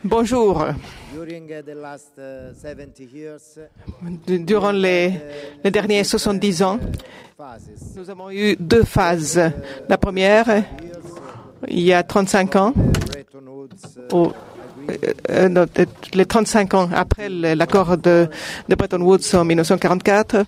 Bonjour. Durant les derniers 70 ans, nous avons eu deux phases. La première, il y a 35 ans, les 35 ans après l'accord de Bretton Woods en 1944,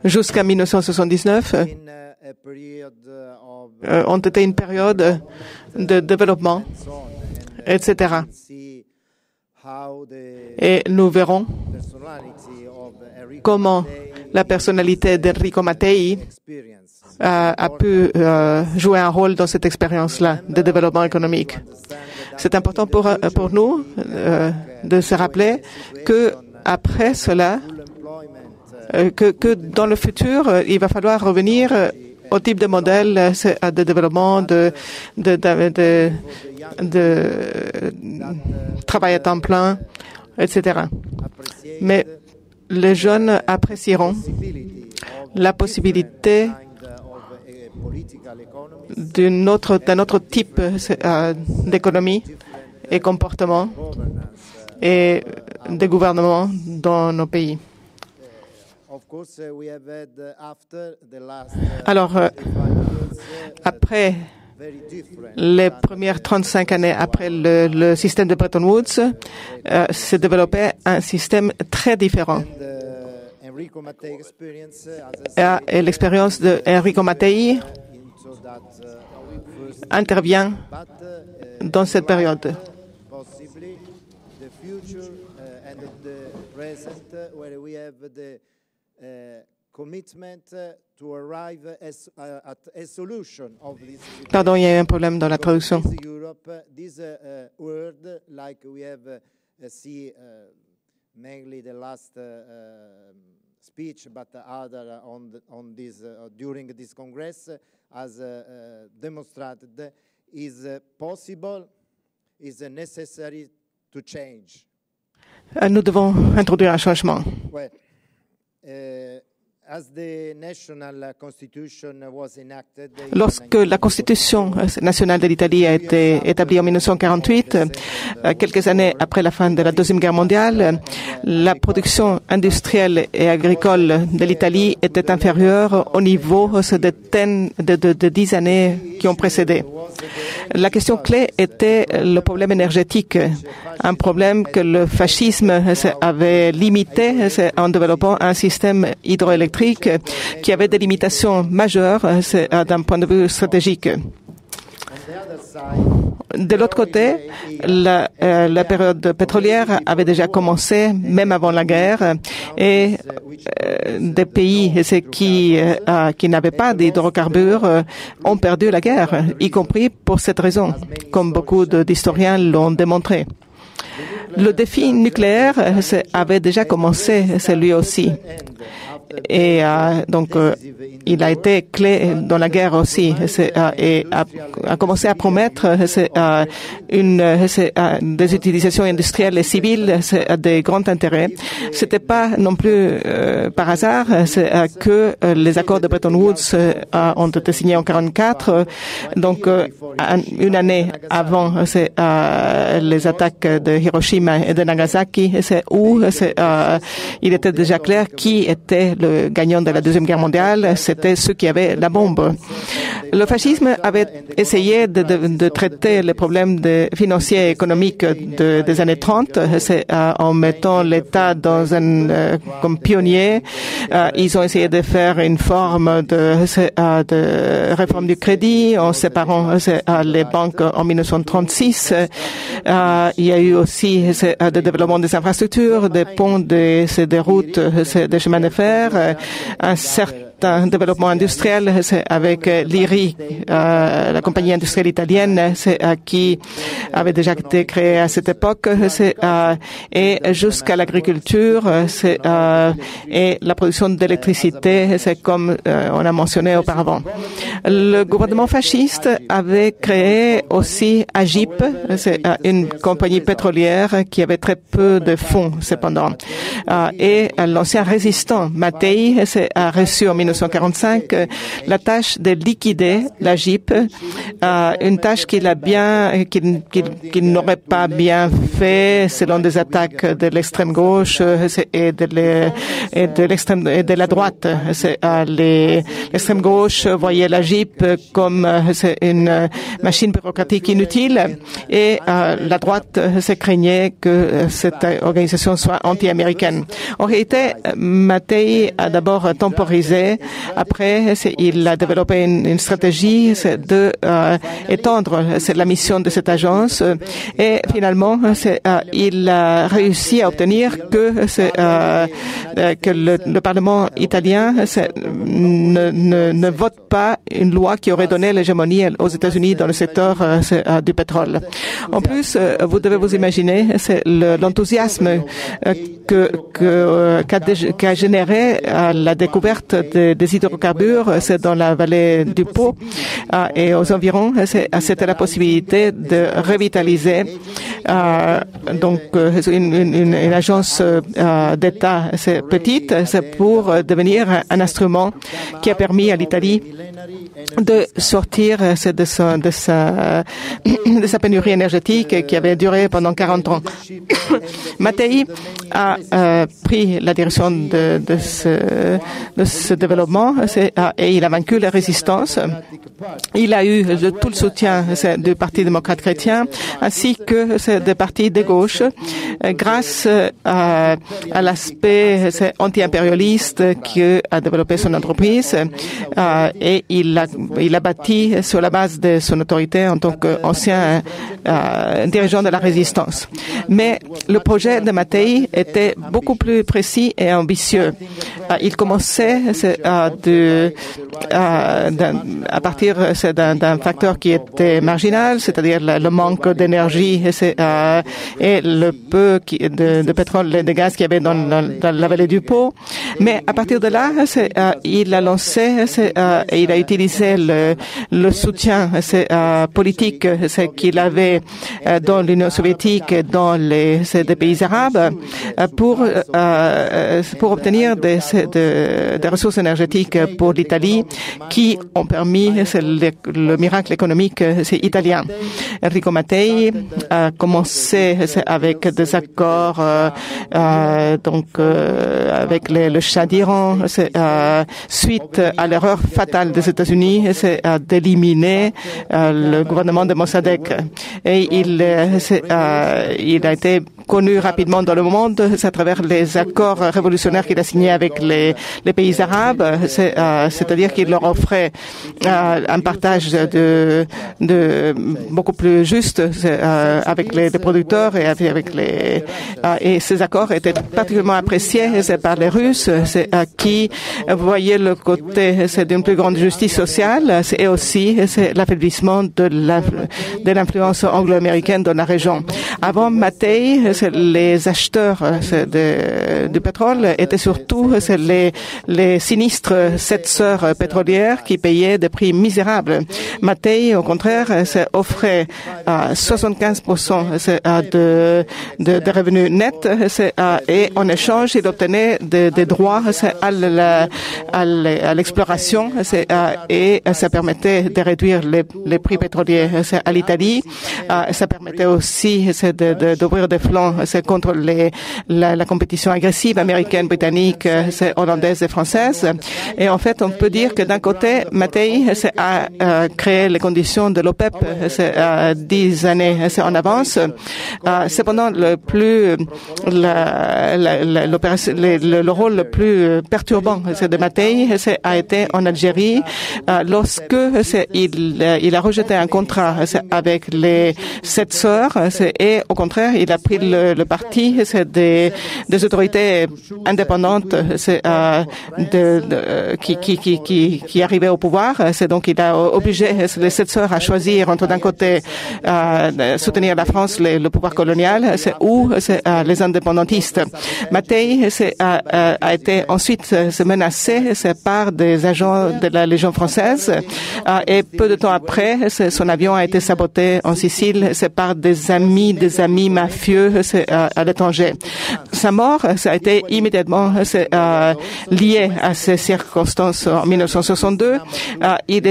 jusqu'à 1979, ont été une période de développement, etc. Et nous verrons comment la personnalité d'Enrico Mattei a pu jouer un rôle dans cette expérience-là de développement économique. C'est important pour nous de se rappeler que après cela, que dans le futur, il va falloir revenir au type de modèle de développement, de travail à temps plein, etc. Mais les jeunes apprécieront la possibilité d'un autre type d'économie et comportement et de gouvernement dans nos pays. Alors, après les premières 35 années après le système de Bretton Woods, s'est développé un système très différent. Et l'expérience d'Enrico Mattei intervient dans cette période. Pardon, il y a eu un problème dans la traduction. Mainly the last speech, but other on this during this Congress, as demonstrated, is possible, is necessary to change. Nous devons introduire un changement. Well, as the national constitution was enacted, lorsque la Constitution nationale de l'Italie a été établie en 1948, quelques années après la fin de la Deuxième Guerre mondiale, la production industrielle et agricole de l'Italie était inférieure au niveau de 10 années qui ont précédé. La question clé était le problème énergétique, un problème que le fascisme avait limité en développant un système hydroélectrique qui avait des limitations majeures d'un point de vue stratégique. De l'autre côté, la période pétrolière avait déjà commencé, même avant la guerre, et des pays qui n'avaient pas d'hydrocarbures ont perdu la guerre, y compris pour cette raison, comme beaucoup d'historiens l'ont démontré. Le défi nucléaire avait déjà commencé, c'est lui aussi. Et donc, il a été clé dans la guerre aussi et a commencé à promettre des utilisations industrielles et civiles de grand intérêt. C'était pas non plus par hasard que les accords de Bretton Woods ont été signés en 1944, donc une année avant les attaques de Hiroshima et de Nagasaki, où il était déjà clair qui était le gagnant de la Deuxième Guerre mondiale, c'était ceux qui avaient la bombe. Le fascisme avait essayé de traiter les problèmes financiers et économiques des années 30 en mettant l'État comme pionnier. Ils ont essayé de faire une forme de réforme du crédit en séparant les banques en 1936. Il y a eu aussi le développement des infrastructures, des ponts, des routes, des chemins de fer, un certain développement industriel avec l'IRI, la compagnie industrielle italienne qui avait déjà été créée à cette époque, et jusqu'à l'agriculture et la production d'électricité, c'est comme on a mentionné auparavant. Le gouvernement fasciste avait créé aussi AGIP, c'est une compagnie pétrolière qui avait très peu de fonds cependant. Et l'ancien résistant Mattei a reçu en 1945 la tâche de liquider la JIP, une tâche qu'il n'aurait pas bien fait selon des attaques de l'extrême gauche et de la droite. L'extrême gauche voyait la JIP comme une machine bureaucratique inutile et la droite se craignait que cette organisation soit anti-américaine. En réalité, Matei a d'abord temporisé. Après, il a développé une stratégie de étendre la mission de cette agence et finalement, il a réussi à obtenir que le Parlement italien ne vote pas une loi qui aurait donné l'hégémonie aux États-Unis dans le secteur du pétrole. En plus, vous devez vous imaginer l'enthousiasme qu'a généré la découverte des hydrocarbures dans la vallée du Pô et aux environs. C'était la possibilité de revitaliser donc une agence d'État petite pour devenir un instrument qui a permis à l'Italie de sortir de sa pénurie énergétique qui avait duré pendant 40 ans. Matei a pris la direction de ce développement et il a vaincu la résistance. Il a eu tout le soutien du Parti démocrate chrétien ainsi que des partis de gauche grâce à l'aspect anti-impérialiste qu'a développé son entreprise et il a bâti sur la base de son autorité en tant qu'ancien dirigeant de la résistance. Mais le projet de Matei était beaucoup plus précis et ambitieux. Il commençait à partir d'un facteur qui était marginal, c'est-à-dire le manque d'énergie et le peu de pétrole et de gaz qu'il y avait dans la vallée du Pô. Mais à partir de là, il a lancé et il a utilisé le soutien politique qu'il avait dans l'Union soviétique et dans des pays arabes pour obtenir des ressources énergétiques pour l'Italie qui ont permis le miracle économique italien. Enrico Mattei a commencé avec des accords avec le Shah d'Iran suite à l'erreur fatale des États-Unis d'éliminer le gouvernement de Mossadegh. Et il a été connu rapidement dans le monde à travers les accords révolutionnaires qu'il a signés avec les pays arabes, c'est-à-dire qu'il leur offrait un partage de beaucoup plus juste avec les producteurs et et ces accords étaient particulièrement appréciés par les Russes qui voyaient le côté d'une plus grande justice sociale et aussi l'affaiblissement de l'influence anglo-américaine dans la région. Avant Mattei, les acheteurs du pétrole étaient surtout les sinistres 7 sœurs pétrolières qui payaient des prix misérables. Mattei, au contraire, offrait 75% de revenus nets et en échange, il obtenait des droits à l'exploration et ça permettait de réduire les prix pétroliers à l'Italie. Ça permettait aussi d'ouvrir des flancs contre la compétition agressive américaine, britannique, hollandaise et française. Et en fait, on peut dire que d'un côté, Mattei a créé les conditions de l'OPEP 10 années en avance. Cependant, le rôle le plus perturbant de Mattei a été en Algérie lorsque il a rejeté un contrat avec les 7 sœurs et au contraire, il a pris le parti des autorités indépendantes qui arrivaient au pouvoir. C'est donc il a obligé les 7 sœurs à choisir entre d'un côté soutenir la France, le pouvoir colonial, ou les indépendantistes. Mattei a été ensuite menacé par des agents de la Légion française et peu de temps après, son avion a été saboté en Sicile par des amis mafieux à l'étranger. Sa mort ça a été immédiatement lié à ces circonstances. En 1962, il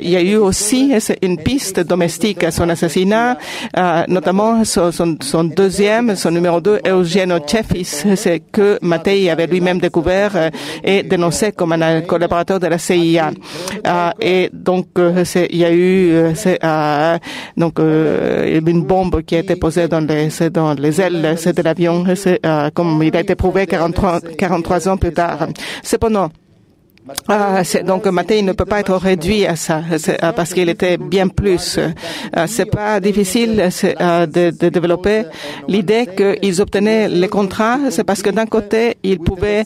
y a eu aussi une piste domestique à son assassinat, notamment son numéro 2, Eugenio Chefis, c'est que Mattei avait lui-même découvert et dénoncé comme un collaborateur de la CIA. Et donc, il y a eu une bombe qui a été posée dans les ailes de l'avion, comme il a été prouvé 43 ans plus tard. Cependant, donc Mattei ne peut pas être réduit à ça, parce qu'il était bien plus. C'est pas difficile de développer l'idée qu'ils obtenaient les contrats, c'est parce que d'un côté ils pouvaient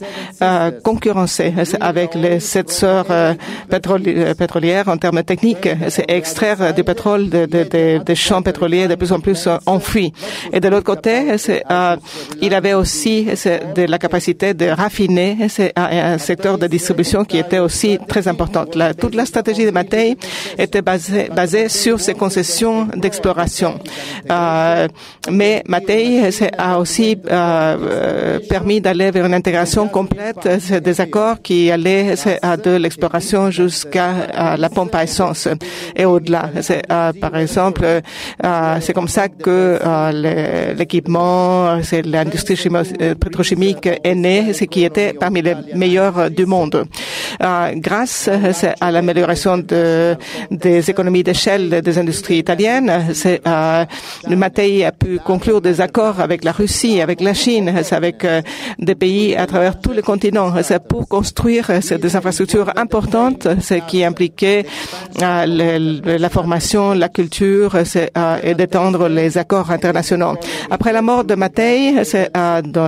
concurrencer avec les 7 sœurs pétrolières en termes techniques, c'est extraire du pétrole des champs pétroliers de plus en plus enfouis. Et de l'autre côté, il avait aussi de la capacité de raffiner un secteur de distribution qui était aussi très importante. Toute la stratégie de Mattei était basée sur ses concessions d'exploration. Mais Mattei a aussi permis d'aller vers une intégration complète des accords qui allaient de l'exploration jusqu'à la pompe à essence et au-delà. Par exemple, c'est comme ça que l'équipement, l'industrie pétrochimique est née, ce qui était parmi les meilleurs du monde. Grâce à l'amélioration des économies d'échelle des industries italiennes, Mattei a pu conclure des accords avec la Russie, avec la Chine, avec des pays à travers tous les continents, pour construire des infrastructures importantes, ce qui impliquait la formation, la culture et d'étendre les accords internationaux. Après la mort de Mattei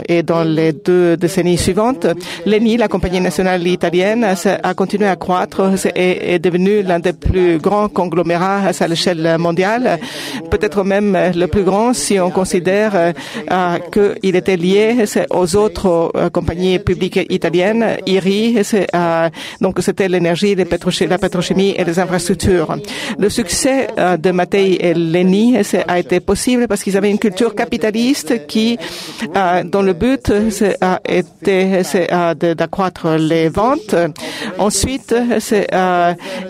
et dans les 2 décennies suivantes, l'ENI, la compagnie nationale italienne, a continué à croître et est devenu l'un des plus grands conglomérats à l'échelle mondiale, peut-être même le plus grand si on considère qu'il était lié aux autres compagnies publiques italiennes, IRI, donc c'était l'énergie, la pétrochimie et les infrastructures. Le succès de Mattei et l'ENI a été possible parce qu'ils avaient une culture capitaliste dont le but était d'accroître les ventes. Ensuite,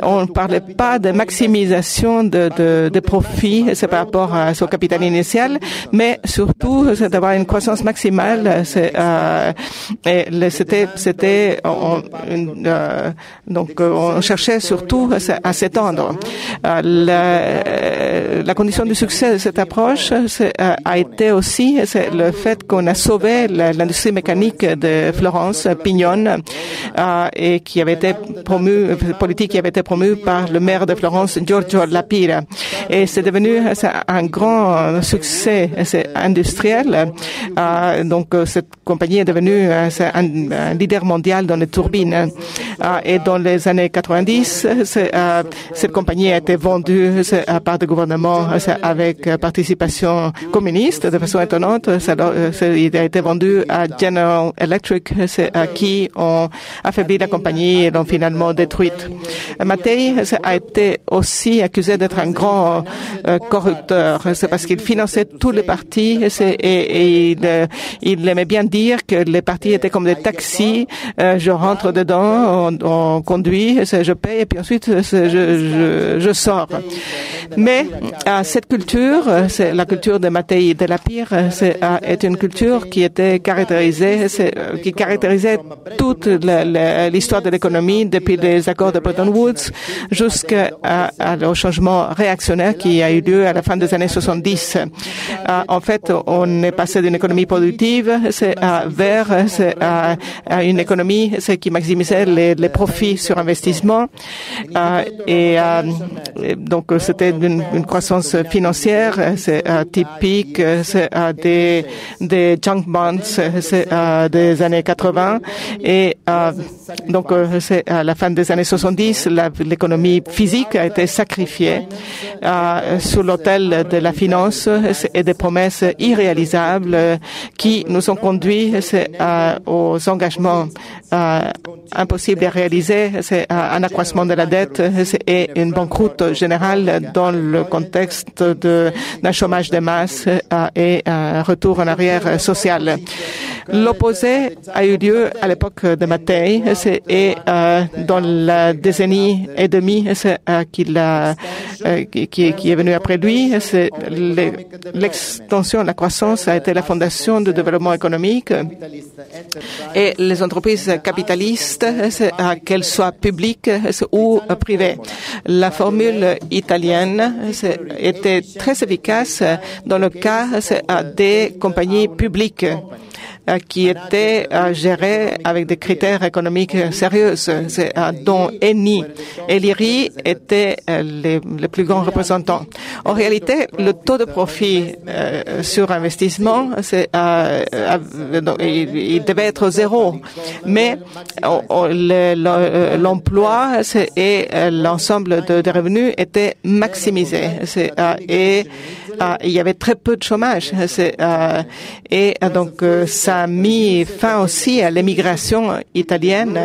on ne parlait pas de maximisation de profits, c'est par rapport à son capital initial, mais surtout d'avoir une croissance maximale. Donc on cherchait surtout à s'étendre. La condition du succès de cette approche a été aussi le fait qu'on a sauvé l'industrie mécanique de Florence, Pignone, et qui avait été politique qui avait été promue par le maire de Florence, Giorgio La Pira. Et c'est devenu un grand succès industriel. Donc cette compagnie est devenue un leader mondial dans les turbines. Et dans les années 90, cette compagnie a été vendue par des gouvernements avec participation communiste de façon étonnante. Il a été vendu à General Electric, qui ont affaibli la compagnie et l'ont finalement détruite. Mattei a été aussi accusé d'être un grand corrupteur. C'est parce qu'il finançait tous les partis et il aimait bien dire que les partis étaient comme des taxis. Je rentre dedans, on conduit, je paye et puis ensuite je sors. Mais cette culture, c'est la culture de Mattei de La Pira, est une culture qui était qui caractérisait toute l'histoire de l'économie depuis les accords de Bretton Woods jusqu'au changement réactionnaire qui a eu lieu à la fin des années 70. En fait, on est passé d'une économie productive vers une économie qui maximisait les profits sur investissement. Donc, c'était une croissance financière, c'est typique des junk bonds des années 80. Et donc, c'est à la fin des années 70, l'économie physique a été sacrifiée sur l'autel de la finance et des promesses irréalisables qui nous ont conduits aux engagements impossible à réaliser, c'est un accroissement de la dette et une banqueroute générale dans le contexte d'un chômage de masse et un retour en arrière social. L'opposé a eu lieu à l'époque de Mattei et dans la décennie et demie qui est venue après lui, l'extension, la croissance a été la fondation du développement économique et les entreprises capitalistes, qu'elles soient publiques ou privées. La formule italienne était très efficace dans le cas des compagnies publiques qui étaient gérées avec des critères économiques sérieux, dont Eni et Liri étaient les plus grands représentants. En réalité, le taux de profit sur investissement, il devait être zéro, mais l'emploi et l'ensemble des revenus étaient maximisés. Et il y avait très peu de chômage. Et donc, ça a mis fin aussi à l'émigration italienne.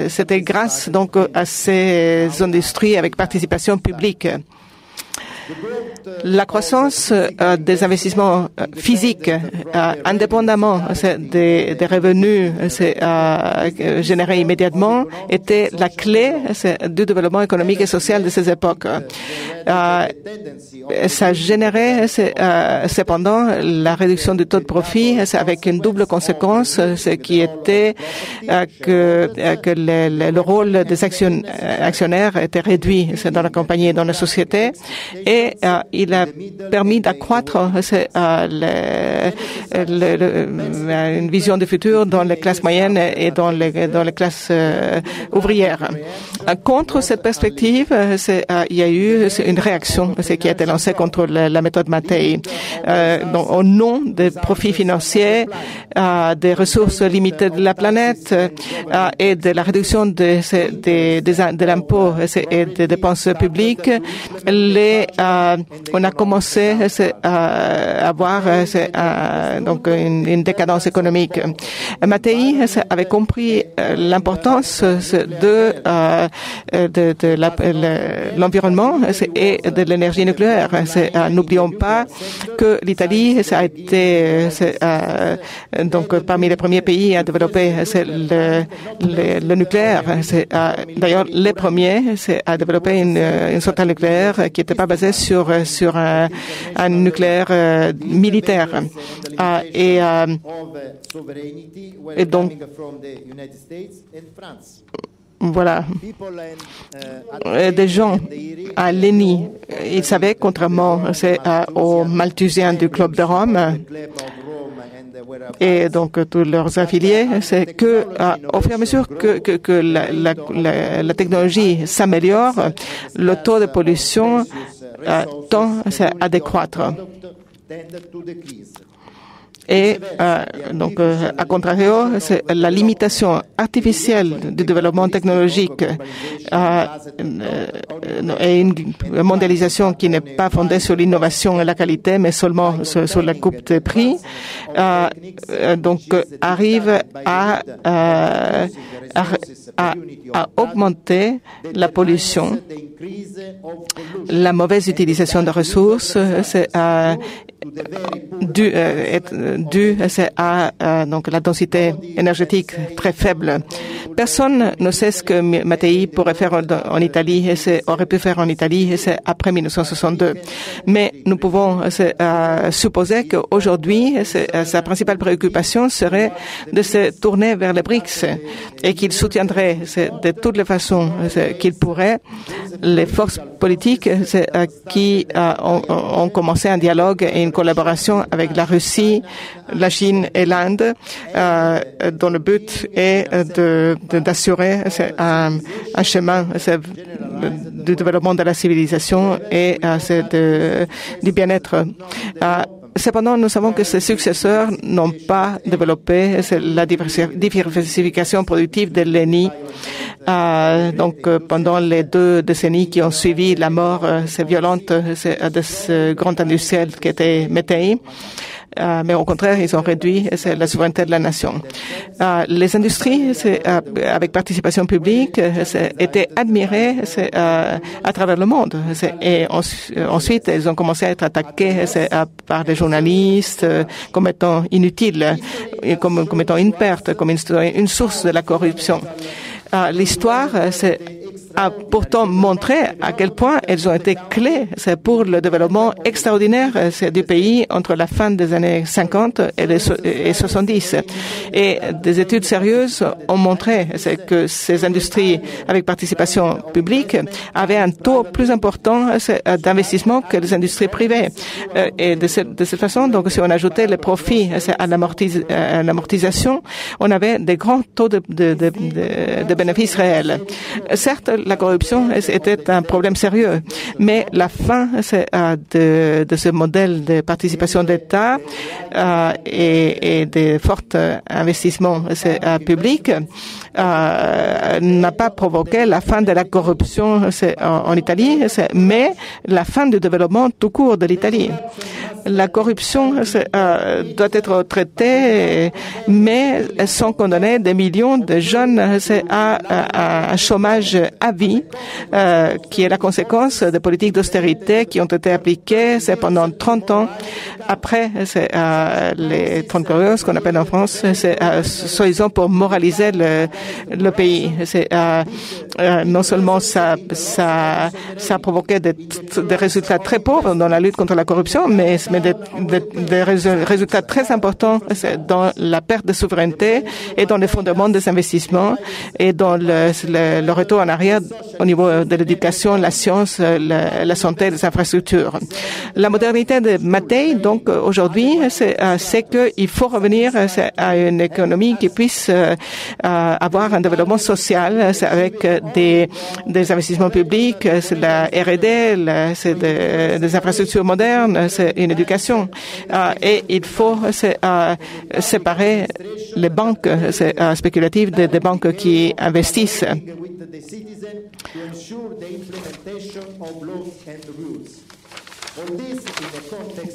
C'était grâce donc à ces industries avec participation publique. La croissance des investissements physiques, indépendamment des revenus générés immédiatement, était la clé du développement économique et social de ces époques. Ça générait cependant la réduction du taux de profit avec une double conséquence, ce qui était que le rôle des actionnaires était réduit dans la compagnie et dans la société, et il a permis d'accroître une vision du futur dans les classes moyennes et dans les classes ouvrières. Contre cette perspective, il y a eu une réaction qui a été lancée contre la méthode Mattei. Au nom des profits financiers, des ressources limitées de la planète et de la réduction de l'impôt et des dépenses publiques, on a commencé à avoir donc une décadence économique. Mattei avait compris l'importance de l'environnement et de l'énergie nucléaire. N'oublions pas que l'Italie a été donc parmi les premiers pays à développer le nucléaire. D'ailleurs les premiers à développer une centrale nucléaire qui n'était pas basée sur un nucléaire militaire. Et donc voilà. Des gens à l'ENI, ils savaient, contrairement aux Malthusiens du Club de Rome, et donc tous leurs affiliés, c'est que au fur et à mesure que la technologie s'améliore, le taux de pollution tend à décroître. Et donc, à contrario, c'est la limitation artificielle du développement technologique et une mondialisation qui n'est pas fondée sur l'innovation et la qualité, mais seulement sur la coupe de prix, donc arrive à augmenter la pollution, la mauvaise utilisation des ressources, dû à donc la densité énergétique très faible. Personne ne sait ce que Mattei pourrait faire en Italie et aurait pu faire en Italie après 1962. Mais nous pouvons supposer qu'aujourd'hui, sa principale préoccupation serait de se tourner vers les BRICS et qu'il soutiendrait de toutes les façons qu'il pourrait les forces politiques qui ont commencé un dialogue et une collaboration avec la Russie, la Chine et l'Inde, dont le but est d'assurer un chemin du développement de la civilisation et du bien-être. Cependant, nous savons que ses successeurs n'ont pas développé la diversification productive de l'ENI. Pendant les 2 décennies qui ont suivi la mort violente de ce grand industriel qui était Météi. Mais au contraire, ils ont réduit la souveraineté de la nation. Les industries, avec participation publique, étaient admirées à travers le monde. Et ensuite, elles ont commencé à être attaquées par des journalistes comme étant inutiles, comme étant une perte, comme une source de la corruption. L'histoire, a pourtant montré à quel point elles ont été clés pour le développement extraordinaire du pays entre la fin des années 50 et 70. Et des études sérieuses ont montré que ces industries avec participation publique avaient un taux plus important d'investissement que les industries privées. Et de cette façon, donc, si on ajoutait les profits à l'amortisation, on avait des grands taux de bénéfices réels. Certes, la corruption était un problème sérieux, mais la fin de ce modèle de participation d'État et des forts investissements publics n'a pas provoqué la fin de la corruption en Italie, mais la fin du développement tout court de l'Italie. La corruption doit être traitée, mais sont condamnés des millions de jeunes à un chômage à vie, qui est la conséquence des politiques d'austérité qui ont été appliquées pendant 30 ans après les 30 glorieuses qu'on appelle en France, soi-disant pour moraliser le pays. Non seulement ça a provoqué des résultats très pauvres dans la lutte contre la corruption, mais des résultats très importants dans la perte de souveraineté et dans l'effondrement des investissements et dans le retour en arrière au niveau de l'éducation, la science, la santé et les infrastructures. La modernité de Mattei, donc, aujourd'hui, c'est qu'il faut revenir à une économie qui puisse avoir un développement social avec des investissements publics, c'est la R&D, c'est des infrastructures modernes, c'est une éducation. Et il faut séparer les banques spéculatives des banques qui investissent.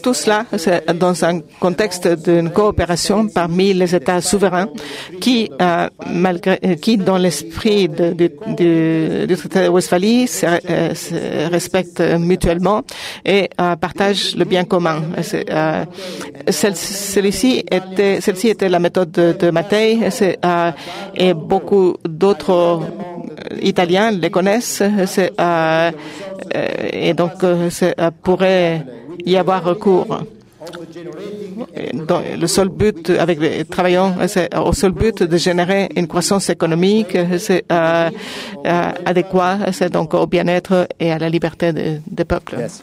Tout cela, c'est dans un contexte d'une coopération parmi les États souverains qui, dans l'esprit du traité de Westphalie, se respectent mutuellement et partagent le bien commun. Celle-ci était la méthode de Mattei, et beaucoup d'autres Italiens les connaissent, et donc pourrait y avoir recours. Le seul but, avec les travaillants, c'est au seul but de générer une croissance économique, c'est adéquat, c'est donc au bien-être et à la liberté des peuples. Yes.